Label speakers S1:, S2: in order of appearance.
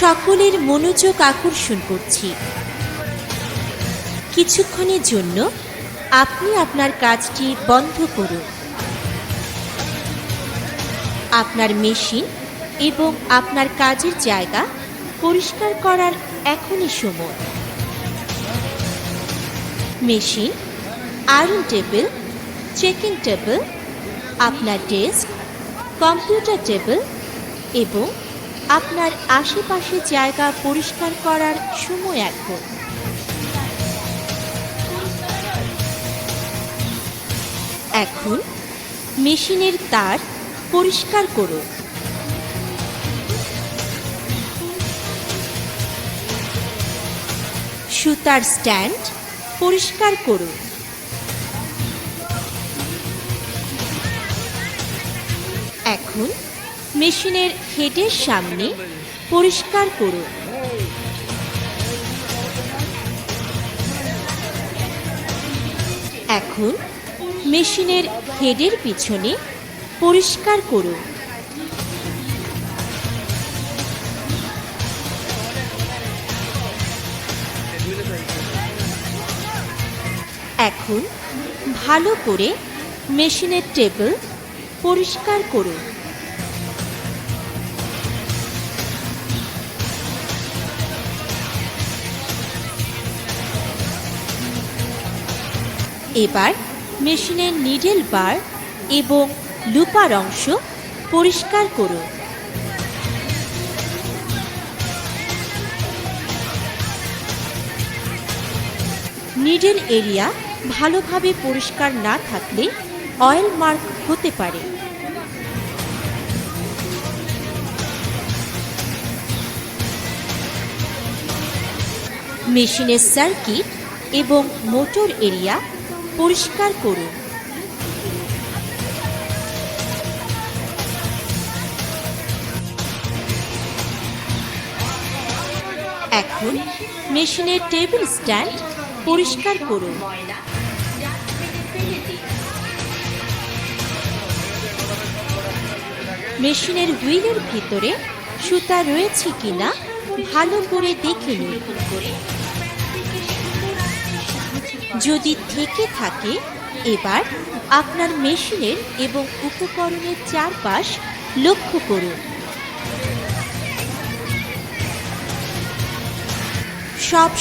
S1: সকলের মনোযোগ আকর্ষণ করছি। কিছুক্ষণের জন্য আপনি আপনার কাজটি বন্ধ করুন। আপনার মেশিন এবং আপনার কাজের জায়গা পরিষ্কার করার এখনই সময়। Machine, iron table, checking table, আপনার ডেস্ক, কম্পিউটার টেবিল এবং আপনার আশেপাশে জায়গা পরিষ্কার করার সময় এখন। এখন মেশিনের তার পরিষ্কার করুন। সুতার স্ট্যান্ড পরিষ্কার করুন। এখন মেশিনের হেডের সামনে পরিষ্কার করুন। এখন মেশিনের হেডের পিছনে পরিষ্কার করুন। এখন ভালো করে মেশিনের টেবিল পরিষ্কার করুন। এবার মেশিনের নিডেল বার এবং লুপার অংশ পরিষ্কার করুন। নিডেল এরিয়া ভালোভাবে পরিষ্কার না থাকলে অয়েল মার্ক হতে পারে। মেশিনের সার্কিট এবং মোটর এরিয়া পরিষ্কার করুন। এখন মেশিনের টেবিল স্ট্যান্ড পরিষ্কার করুন। মেশিনের হুইলের ভিতরে সুতা রয়েছে কিনা ভালো করে দেখে নিন। যদি থেকে থাকে, এবার আপনার মেশিনের এবং উপকরণের চারপাশ লক্ষ্য করুন। সব